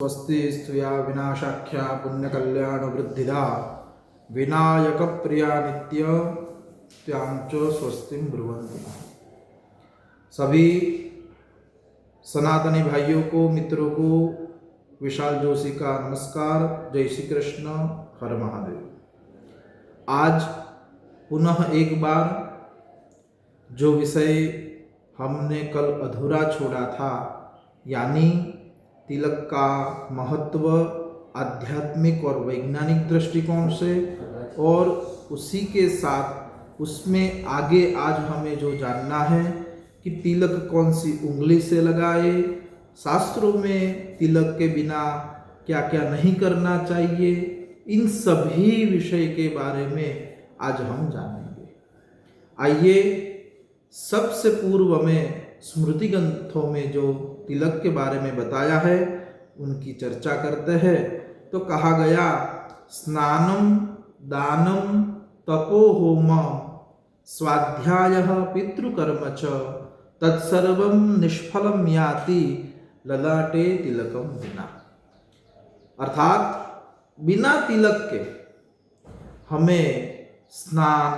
स्वस्ति स्तुया विनाशाख्या पुण्यकल्याण वृद्धिदा विनायक प्रिया नित्य त्यांचो स्वस्तिम ब्रुवन्ति। सभी सनातनी भाइयों को, मित्रों को विशाल जोशी का नमस्कार। जय श्री कृष्ण, हर महादेव। आज पुनः एक बार जो विषय हमने कल अधूरा छोड़ा था, यानी तिलक का महत्व आध्यात्मिक और वैज्ञानिक दृष्टिकोण से, और उसी के साथ उसमें आगे आज हमें जो जानना है कि तिलक कौन सी उंगली से लगाए, शास्त्रों में तिलक के बिना क्या क्या नहीं करना चाहिए, इन सभी विषय के बारे में आज हम जानेंगे। आइए सबसे पूर्व में स्मृति ग्रंथों में जो तिलक के बारे में बताया है उनकी चर्चा करते हैं। तो कहा गया, स्नानम दानम तपो होम स्वाध्याय पितृकर्म च तत्सर्वं निष्फलम याति ललाटे तिलकम बिना। अर्थात बिना तिलक के हमें स्नान,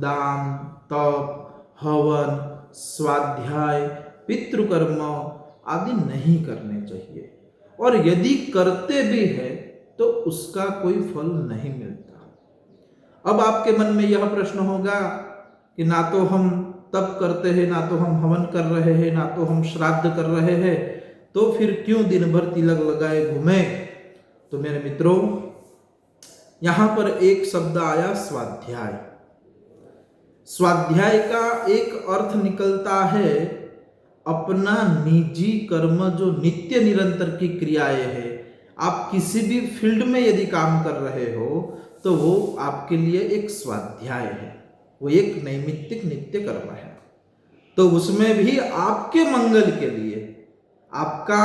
दान, तप, हवन, स्वाध्याय, पितृकर्म आदि नहीं करने चाहिए, और यदि करते भी है तो उसका कोई फल नहीं मिलता। अब आपके मन में यह प्रश्न होगा कि ना तो हम तप करते हैं, ना तो हम हवन कर रहे हैं, ना तो हम श्राद्ध कर रहे हैं, तो फिर क्यों दिन भर तिलक लगाए घूमे। तो मेरे मित्रों, यहां पर एक शब्द आया, स्वाध्याय। स्वाध्याय का एक अर्थ निकलता है अपना निजी कर्म, जो नित्य निरंतर की क्रियाएं हैं। आप किसी भी फील्ड में यदि काम कर रहे हो तो वो आपके लिए एक स्वाध्याय है, वो एक नैमित्तिक नित्य कर्म है। तो उसमें भी आपके मंगल के लिए, आपका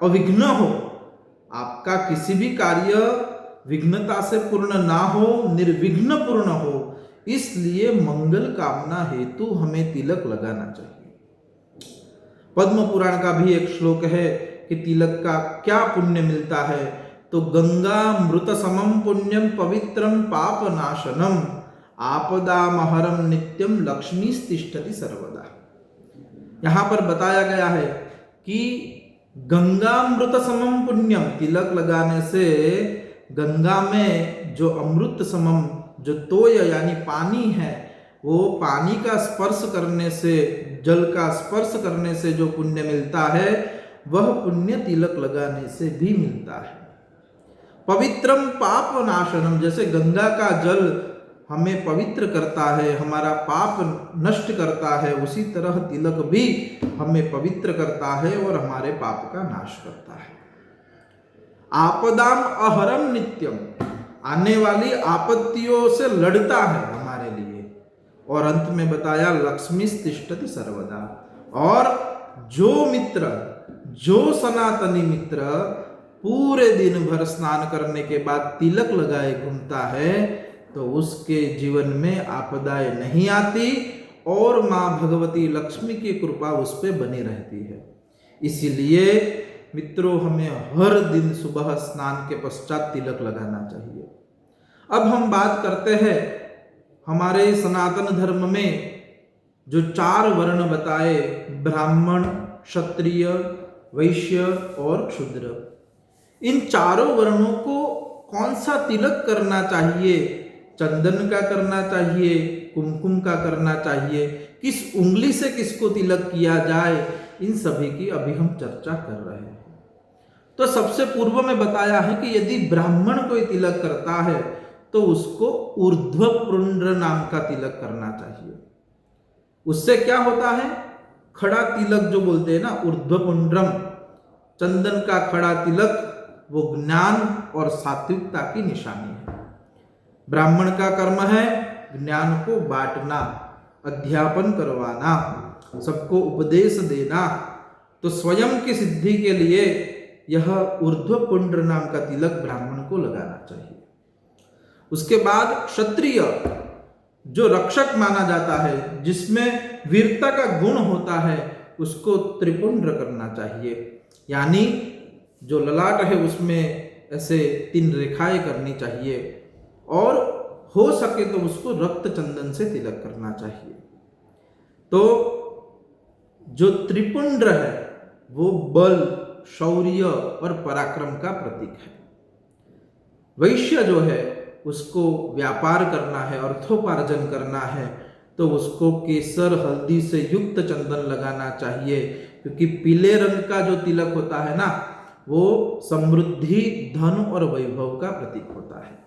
अविघ्न हो, आपका किसी भी कार्य विघ्नता से पूर्ण ना हो, निर्विघ्न पूर्ण हो, इसलिए मंगल कामना हेतु हमें तिलक लगाना चाहिए। पद्म पुराण का भी एक श्लोक है कि तिलक का क्या पुण्य मिलता है। तो गंगा मृत समम पुण्यम पवित्रम पाप नाशनम आपदामहरम नित्यम लक्ष्मी तिष्ठति सर्वदा। यहां पर बताया गया है कि गंगा मृत समम पुण्यम, तिलक लगाने से गंगा में जो अमृत समम, जो तोय यानी पानी है, वो पानी का स्पर्श करने से, जल का स्पर्श करने से जो पुण्य मिलता है, वह पुण्य तिलक लगाने से भी मिलता है। पवित्रम पाप नाशनम, जैसे गंगा का जल हमें पवित्र करता है, हमारा पाप नष्ट करता है, उसी तरह तिलक भी हमें पवित्र करता है और हमारे पाप का नाश करता है। आपदाम अहरम नित्यम, आने वाली आपत्तियों से लड़ता है हमारे लिए। और अंत में बताया, लक्ष्मी तिष्ठति सर्वदा। और जो मित्र, जो सनातनी मित्र पूरे दिन भर स्नान करने के बाद तिलक लगाए घूमता है, तो उसके जीवन में आपदाएं नहीं आती और माँ भगवती लक्ष्मी की कृपा उस पर बनी रहती है। इसीलिए मित्रों, हमें हर दिन सुबह स्नान के पश्चात तिलक लगाना चाहिए। अब हम बात करते हैं हमारे सनातन धर्म में जो 4 वर्ण बताए, ब्राह्मण, क्षत्रिय, वैश्य और क्षूद्र, इन चारों वर्णों को कौन सा तिलक करना चाहिए? चंदन का करना चाहिए, कुमकुम का करना चाहिए, किस उंगली से किसको तिलक किया जाए, इन सभी की अभी हम चर्चा कर रहे हैं। तो सबसे पूर्व में बताया है कि यदि ब्राह्मण कोई तिलक करता है तो उसको ऊर्ध्वपुंड्र नाम का तिलक करना चाहिए। उससे क्या होता है? खड़ा तिलक जो बोलते हैं ना, ऊर्ध्वपुंड्रम, चंदन का खड़ा तिलक, वो ज्ञान और सात्विकता की निशानी है। ब्राह्मण का कर्म है ज्ञान को बांटना, अध्यापन करवाना, सबको उपदेश देना। तो स्वयं की सिद्धि के लिए यह ऊर्ध्वपुंड्र नाम का तिलक ब्राह्मण को लगाना चाहिए। उसके बाद क्षत्रिय, जो रक्षक माना जाता है, जिसमें वीरता का गुण होता है, उसको त्रिपुंड्र करना चाहिए, यानी जो ललाट है उसमें ऐसे 3 रेखाएं करनी चाहिए और हो सके तो उसको रक्त चंदन से तिलक करना चाहिए। तो जो त्रिपुंड है वो बल, शौर्य और पराक्रम का प्रतीक है। वैश्य जो है उसको व्यापार करना है, अर्थोपार्जन करना है, तो उसको केसर हल्दी से युक्त चंदन लगाना चाहिए, क्योंकि पीले रंग का जो तिलक होता है ना, वो समृद्धि, धन और वैभव का प्रतीक होता है।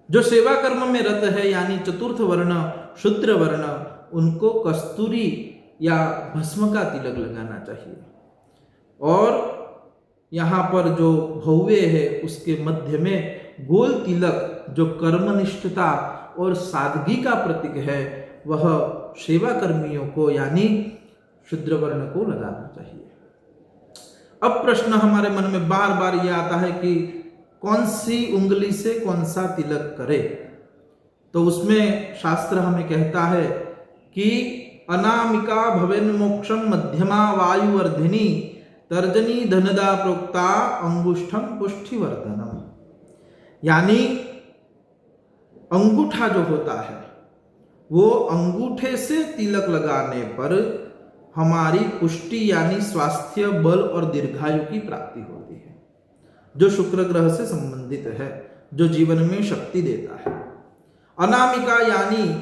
जो सेवा कर्म में रत है यानी चतुर्थ वर्ण, शूद्र वर्ण, उनको कस्तूरी या भस्म का तिलक लगाना चाहिए। और यहाँ पर जो भव्य है उसके मध्य में गोल तिलक जो कर्मनिष्ठता और सादगी का प्रतीक है, वह सेवा कर्मियों को यानी शूद्र वर्ण को लगाना चाहिए। अब प्रश्न हमारे मन में बार बार ये आता है कि कौन सी उंगली से कौन सा तिलक करे। तो उसमें शास्त्र हमें कहता है कि अनामिका भवेन मोक्षम मध्यमा वायुवर्धिनी तर्जनी धनदा प्रोक्ता अंगुष्ठम पुष्टिवर्धनम। यानी अंगूठा जो होता है वो अंगूठे से तिलक लगाने पर हमारी पुष्टि यानी स्वास्थ्य, बल और दीर्घायु की प्राप्ति होती है, जो शुक्र ग्रह से संबंधित है, जो जीवन में शक्ति देता है। अनामिका यानी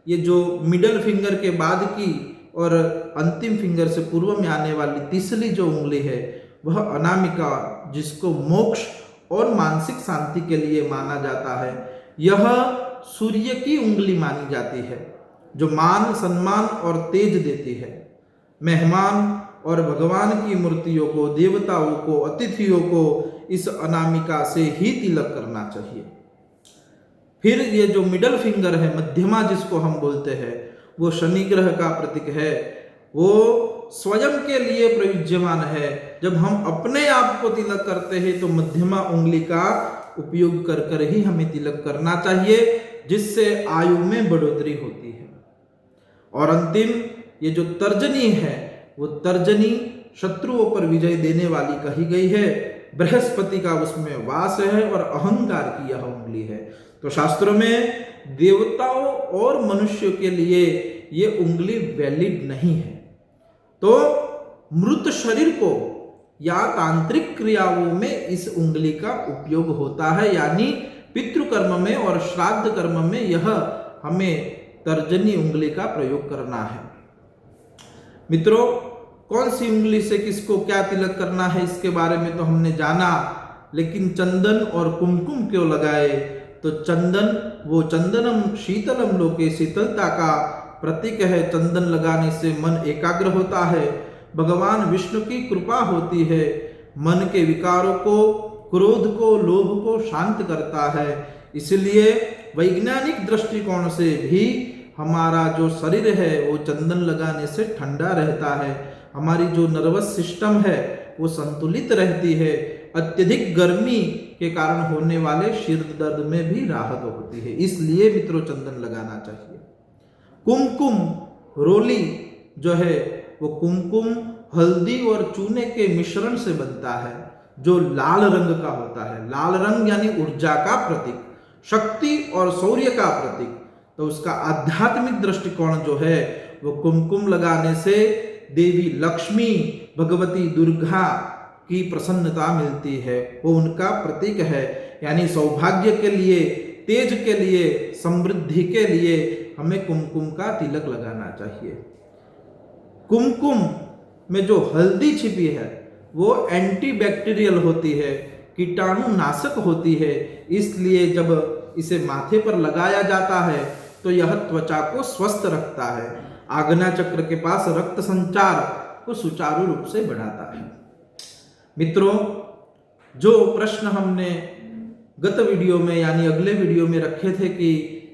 ये जो मिडल फिंगर के बाद की और अंतिम फिंगर से पूर्व में आने वाली तीसरी जो उंगली है वह अनामिका, जिसको मोक्ष और मानसिक शांति के लिए माना जाता है। यह सूर्य की उंगली मानी जाती है, जो मान, सम्मान और तेज देती है। मेहमान और भगवान की मूर्तियों को, देवताओं को, अतिथियों को इस अनामिका से ही तिलक करना चाहिए। फिर ये जो मिडल फिंगर है, मध्यमा जिसको हम बोलते हैं, वो शनि ग्रह का प्रतीक है। वो स्वयं के लिए प्रयुज्यमान है। जब हम अपने आप को तिलक करते हैं तो मध्यमा उंगली का उपयोग कर कर ही हमें तिलक करना चाहिए, जिससे आयु में बढ़ोतरी होती है। और अंतिम ये जो तर्जनी है, वो तर्जनी शत्रुओं पर विजय देने वाली कही गई है। बृहस्पति का उसमें वास है और अहंकार की यह उंगली है। तो शास्त्रों में देवताओं और मनुष्यों के लिए ये उंगली वैलिड नहीं है। तो मृत शरीर को या तांत्रिक क्रियाओं में इस उंगली का उपयोग होता है, यानी पितृकर्म में और श्राद्ध कर्म में यह हमें तर्जनी उंगली का प्रयोग करना है। मित्रों, कौन सी उंगली से किसको क्या तिलक करना है इसके बारे में तो हमने जाना, लेकिन चंदन और कुमकुम क्यों लगाए? तो चंदन, वो चंदनम शीतलम लोके, शीतलता का प्रतीक है। चंदन लगाने से मन एकाग्र होता है, भगवान विष्णु की कृपा होती है, मन के विकारों को, क्रोध को, लोभ को शांत करता है। इसलिए वैज्ञानिक दृष्टिकोण से भी हमारा जो शरीर है वो चंदन लगाने से ठंडा रहता है। हमारी जो नर्वस सिस्टम है वो संतुलित रहती है। अत्यधिक गर्मी के कारण होने वाले सिर दर्द में भी राहत होती है। इसलिए मित्रों चंदन लगाना चाहिए। कुमकुम रोली जो है वो कुमकुम हल्दी और चूने के मिश्रण से बनता है, जो लाल रंग का होता है। लाल रंग यानी ऊर्जा का प्रतीक, शक्ति और शौर्य का प्रतीक। तो उसका आध्यात्मिक दृष्टिकोण जो है वो कुमकुम लगाने से देवी लक्ष्मी, भगवती दुर्गा की प्रसन्नता मिलती है, वो उनका प्रतीक है। यानी सौभाग्य के लिए, तेज के लिए, समृद्धि के लिए हमें कुमकुम का तिलक लगाना चाहिए। कुमकुम में जो हल्दी छिपी है वो एंटीबैक्टीरियल होती है, कीटाणु नाशक होती है। इसलिए जब इसे माथे पर लगाया जाता है तो यह त्वचा को स्वस्थ रखता है, आज्ञा चक्र के पास रक्त संचार को सुचारू रूप से बढ़ाता है। मित्रों, जो प्रश्न हमने गत वीडियो में यानी अगले वीडियो में रखे थे कि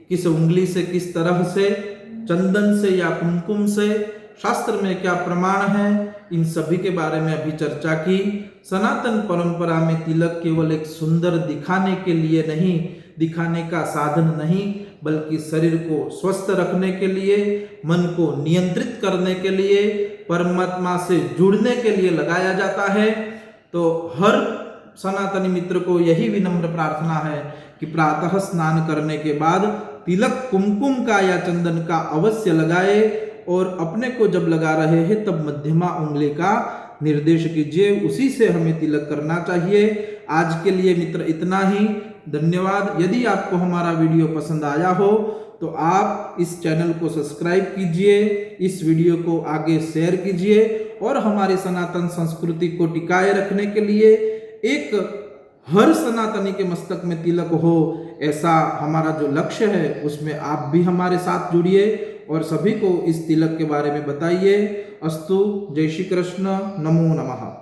किस उंगली से, किस तरह से, चंदन से या कुमकुम से, शास्त्र में क्या प्रमाण है, इन सभी के बारे में अभी चर्चा की। सनातन परंपरा में तिलक केवल एक सुंदर दिखाने के लिए नहीं, दिखाने का साधन नहीं, बल्कि शरीर को स्वस्थ रखने के लिए, मन को नियंत्रित करने के लिए, परमात्मा से जुड़ने के लिए लगाया जाता है। तो हर सनातनी मित्र को यही विनम्र प्रार्थना है कि प्रातः स्नान करने के बाद तिलक कुमकुम का या चंदन का अवश्य लगाए, और अपने को जब लगा रहे हैं तब मध्यमा उंगली का निर्देश कीजिए, उसी से हमें तिलक करना चाहिए। आज के लिए मित्र इतना ही, धन्यवाद। यदि आपको हमारा वीडियो पसंद आया हो तो आप इस चैनल को सब्सक्राइब कीजिए, इस वीडियो को आगे शेयर कीजिए, और हमारी सनातन संस्कृति को टिकाए रखने के लिए एक हर सनातनी के मस्तक में तिलक हो, ऐसा हमारा जो लक्ष्य है उसमें आप भी हमारे साथ जुड़िए और सभी को इस तिलक के बारे में बताइए। अस्तु। जय श्री कृष्ण। नमो नमः।